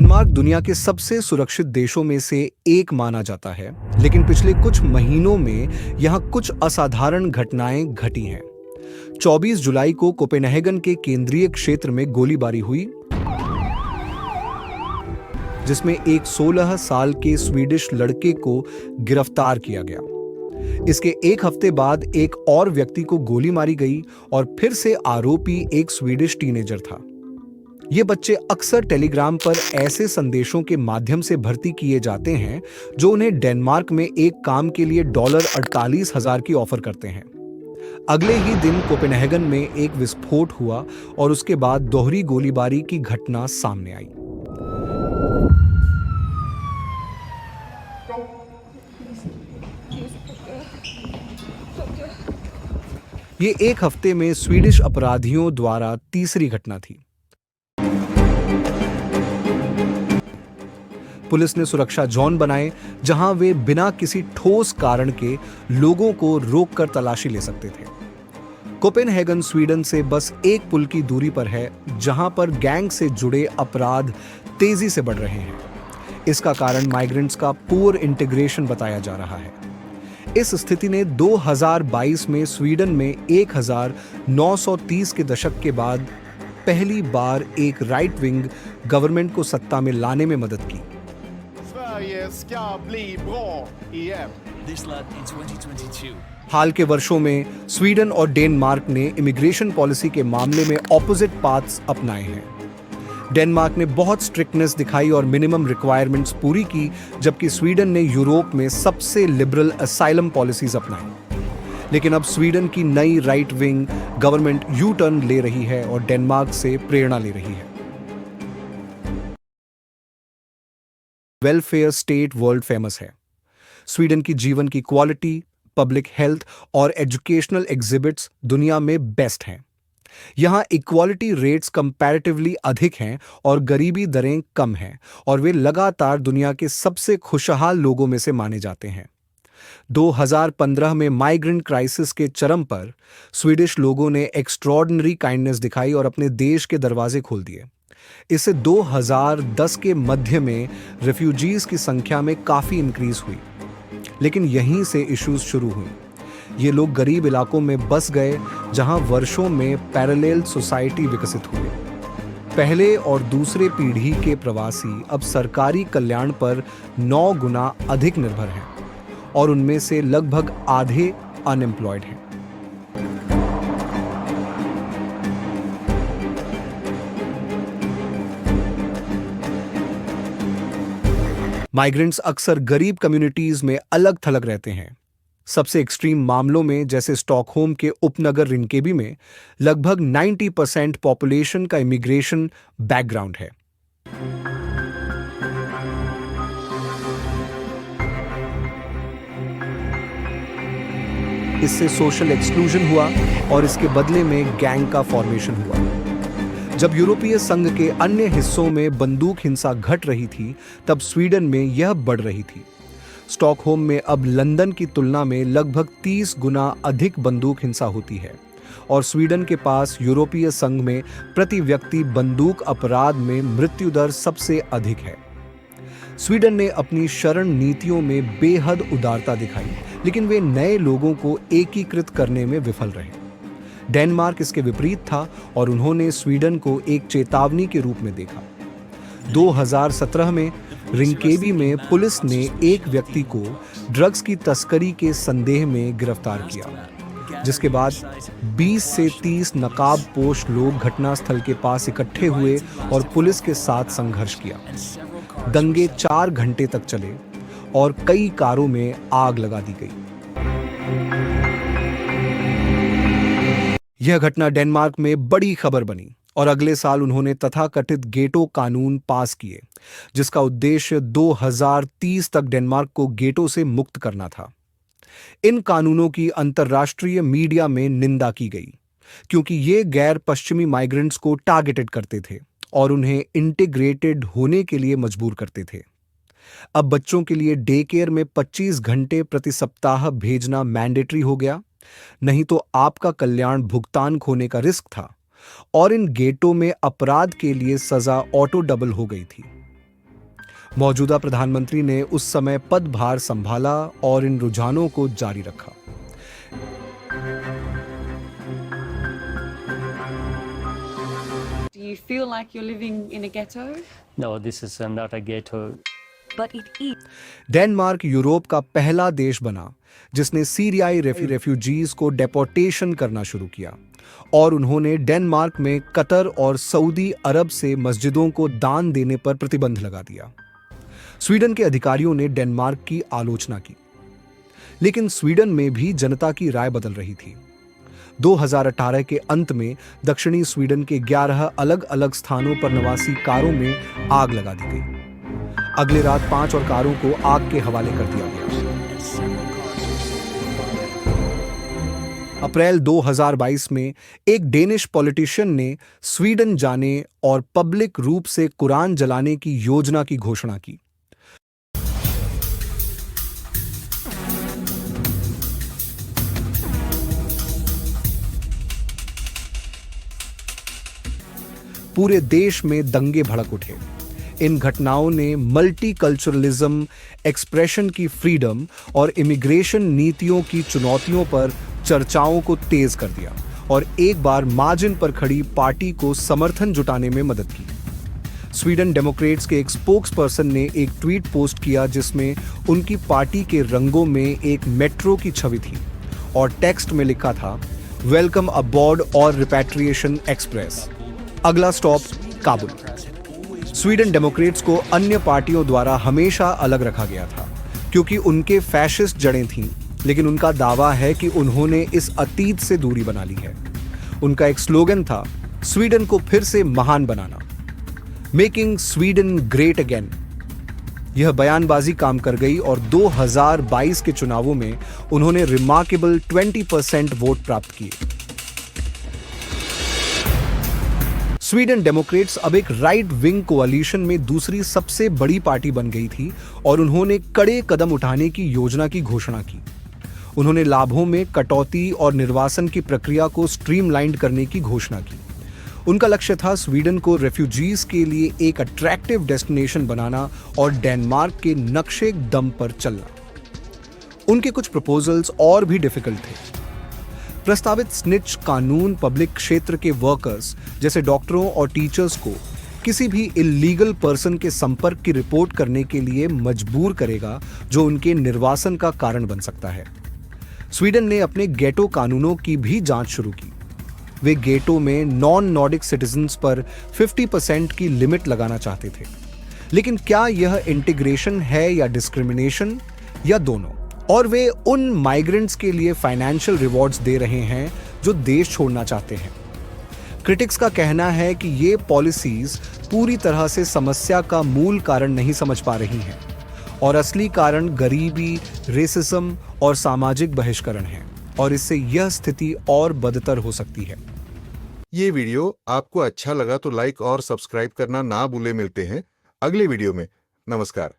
Denmark दुनिया के सबसे सुरक्षित देशों में से एक माना जाता है, लेकिन पिछले कुछ महीनों में यहाँ कुछ असाधारण घटनाएं घटी हैं। 24 जुलाई को कोपेनहेगन के केंद्रीय क्षेत्र में गोलीबारी हुई, जिसमें एक 16 साल के स्वीडिश लड़के को गिरफ्तार किया गया। इसके एक हफ्ते बाद एक और व्यक्ति को गोली मारी गई और फिर से आरोपी एक स्वीडिश टीनेजर था। ये बच्चे अक्सर टेलीग्राम पर ऐसे संदेशों के माध्यम से भर्ती किए जाते हैं जो उन्हें डेनमार्क में एक काम के लिए $48,000 की ऑफर करते हैं। अगले ही दिन कोपेनहेगन में एक विस्फोट हुआ और उसके बाद दोहरी गोलीबारी की घटना सामने आई। ये एक हफ्ते में स्वीडिश अपराधियों द्वारा तीसरी घटना थी। पुलिस ने सुरक्षा जोन बनाए जहां वे बिना किसी ठोस कारण के लोगों को रोककर तलाशी ले सकते थे। कोपेनहेगन स्वीडन से बस एक पुल की दूरी पर है, जहां पर गैंग से जुड़े अपराध तेजी से बढ़ रहे हैं। इसका कारण माइग्रेंट्स का पुअर इंटीग्रेशन बताया जा रहा है। इस स्थिति ने 2022 में स्वीडन में 1930 के दशक के बाद पहली बार एक राइट विंग गवर्नमेंट को सत्ता में लाने में मदद की। हाल के वर्षों में स्वीडन और डेनमार्क ने इमिग्रेशन पॉलिसी के मामले में ऑपोजिट पाथ्स अपनाए हैं। डेनमार्क ने बहुत स्ट्रिक्टनेस दिखाई और मिनिमम रिक्वायरमेंट्स पूरी की, जबकि स्वीडन ने यूरोप में सबसे लिबरल असाइलम पॉलिसीज अपनाई। लेकिन अब स्वीडन की नई right wing government U turn ले रही है और डेनमार्क से प्रेरणा ले रही है। वेलफेयर स्टेट वर्ल्ड फेमस है। स्वीडन की जीवन की क्वालिटी, पब्लिक हेल्थ और एजुकेशनल एग्जिबिट्स दुनिया में बेस्ट हैं। यहाँ इक्वालिटी रेट्स कंपैरेटिवली अधिक हैं और गरीबी दरें कम हैं, और वे लगातार दुनिया के सबसे खुशहाल लोगों में से माने जाते हैं। 2015 में माइग्रेंट क्राइसिस के चरम पर स्वीडिश लोगों ने एक्स्ट्रॉर्डिनरी काइंडनेस दिखाई और अपने देश के दरवाजे खोल दिए। इससे 2010 के मध्य में रिफ्यूजीज की संख्या में काफी इंक्रीज हुई, लेकिन यहीं से इश्यूज शुरू हुए। ये लोग गरीब इलाकों में बस गए जहां वर्षों में पैरेलल सोसाइटी विकसित हुए। पहले और दूसरे पीढ़ी के प्रवासी अब सरकारी कल्याण पर 9 गुना अधिक निर्भर हैं और उनमें से लगभग आधे अनएम्प्लॉयड हैं। माइग्रेंट्स अक्सर गरीब कम्युनिटीज में अलग थलग रहते हैं। सबसे एक्सट्रीम मामलों में, जैसे स्टॉकहोम के उपनगर रिंकेबी में, लगभग 90% पॉपुलेशन का इमिग्रेशन बैकग्राउंड है। इससे सोशल एक्सक्लूजन हुआ और इसके बदले में गैंग का फॉर्मेशन हुआ। जब यूरोपीय संघ के अन्य हिस्सों में बंदूक हिंसा घट रही थी, तब स्वीडन में यह बढ़ रही थी। स्टॉकहोम में अब लंदन की तुलना में लगभग 30 गुना अधिक बंदूक हिंसा होती है, और स्वीडन के पास यूरोपीय संघ में प्रति व्यक्ति बंदूक अपराध में मृत्यु दर सबसे अधिक है। स्वीडन ने अपनी शरण नीतियों में बेहद उदारता दिखाई, लेकिन वे नए लोगों को एकीकृत करने में विफल रहे। डेनमार्क इसके विपरीत था और उन्होंने स्वीडन को एक चेतावनी के रूप में देखा। 2017 में रिंकेबी में पुलिस ने एक व्यक्ति को ड्रग्स की तस्करी के संदेह में गिरफ्तार किया, जिसके बाद 20 से 30 नकाबपोश लोग घटनास्थल के पास इकट्ठे हुए और पुलिस के साथ संघर्ष किया। दंगे 4 घंटे तक चले और कई कारों में आग लगा दी गई। यह घटना डेनमार्क में बड़ी खबर बनी और अगले साल उन्होंने तथाकथित गेटो कानून पास किए, जिसका उद्देश्य 2030 तक डेनमार्क को गेटो से मुक्त करना था। इन कानूनों की अंतर्राष्ट्रीय मीडिया में निंदा की गई, क्योंकि ये गैर पश्चिमी माइग्रेंट्स को टारगेटेड करते थे और उन्हें इंटीग्रेटेड होने के लिए मजबूर करते थे। अब बच्चों के लिए डे केयर में 25 घंटे प्रति सप्ताह भेजना मैंडेटरी हो गया, नहीं तो आपका कल्याण भुगतान खोने का रिस्क था, और इन गेटों में अपराध के लिए सजा ऑटो डबल हो गई थी। मौजूदा प्रधानमंत्री ने उस समय पदभार संभाला और इन रुझानों को जारी रखा। Do you feel like you're living in a ghetto? No, this is not a ghetto. But it is. Denmark Europe का पहला देश बना जिसने सीरियाई रेफ्यूजीज को डेपोर्टेशन करना शुरू किया, और उन्होंने डेनमार्क में कतर और सऊदी अरब से मस्जिदों को दान देने पर प्रतिबंध लगा दिया। स्वीडन के अधिकारियों ने डेनमार्क की आलोचना की, लेकिन स्वीडन में भी जनता की राय बदल रही थी। 2018 के अंत में दक्षिणी स्वीडन के 11 अलग अलग स्थानों पर निवासी कारों में आग लगा दी गई। अगले रात 5 और कारों को आग के हवाले कर दिया गया। अप्रैल 2022 में एक डेनिश पॉलिटिशियन ने स्वीडन जाने और पब्लिक रूप से कुरान जलाने की योजना की घोषणा की। पूरे देश में दंगे भड़क उठे। इन घटनाओं ने मल्टीकल्चरलिज्म, एक्सप्रेशन की फ्रीडम और इमिग्रेशन नीतियों की चुनौतियों पर चर्चाओं को तेज कर दिया और एक बार मार्जिन पर खड़ी पार्टी को समर्थन जुटाने में मदद की। स्वीडन डेमोक्रेट्स के एक स्पोक्स पर्सन ने एक ट्वीट पोस्ट किया जिसमें उनकी पार्टी के रंगों में एक मेट्रो की छवि थी और टेक्स्ट में लिखा था, वेलकम अबॉर्ड और रिपैट्रिएशन एक्सप्रेस। अगला स्टॉप काबुल। स्वीडन डेमोक्रेट्स को अन्य पार्टियों द्वारा हमेशा अलग रखा गया था क्योंकि उनके फैशिस्ट जड़ें थीं, लेकिन उनका दावा है कि उन्होंने इस अतीत से दूरी बना ली है। उनका एक स्लोगन था, स्वीडन को फिर से महान बनाना, मेकिंग स्वीडन ग्रेट अगेन। यह बयानबाजी काम कर गई और 2022 के चुनावों में उन्होंने रिमार्केबल 20% वोट प्राप्त किए। स्वीडन डेमोक्रेट्स अब एक राइट विंग कोalition में दूसरी सबसे बड़ी पार्टी बन गई थी और उन्होंने कड़े कदम उठाने की योजना की घोषणा की। उन्होंने लाभों में कटौती और निर्वासन की प्रक्रिया को स्ट्रीमलाइन करने की घोषणा की। उनका लक्ष्य था स्वीडन को रेफ्यूजीज के लिए एक अट्रैक्टिव डेस्टिनेशन बनाना और डेनमार्क के नक्शे दम पर चलना। उनके कुछ प्रपोजल्स और भी डिफिकल्ट थे। प्रस्तावित स्निच कानून पब्लिक क्षेत्र के वर्कर्स जैसे डॉक्टरों और टीचर्स को किसी भी इल्लीगल पर्सन के संपर्क की रिपोर्ट करने के लिए मजबूर करेगा, जो उनके निर्वासन का कारण बन सकता है। स्वीडन ने अपने गेटो कानूनों की भी जांच शुरू की। वे गेटो में नॉन नॉर्डिक सिटीजन्स पर 50% की लिमिट लगाना चाहते थे। लेकिन क्या यह इंटीग्रेशन है या डिस्क्रिमिनेशन, या दोनों? और वे उन माइग्रेंट्स के लिए फाइनेंशियल रिवॉर्ड्स दे रहे हैं जो देश छोड़ना चाहते हैं। क्रिटिक्स का कहना है कि ये पॉलिसीज पूरी तरह से समस्या का मूल कारण नहीं समझ पा रही हैं और असली कारण गरीबी, रेसिज्म और सामाजिक बहिष्करण है, और इससे यह स्थिति और बदतर हो सकती है। ये वीडियो आपको अच्छा लगा तो लाइक और सब्सक्राइब करना ना भूले। मिलते हैं अगले वीडियो में। नमस्कार।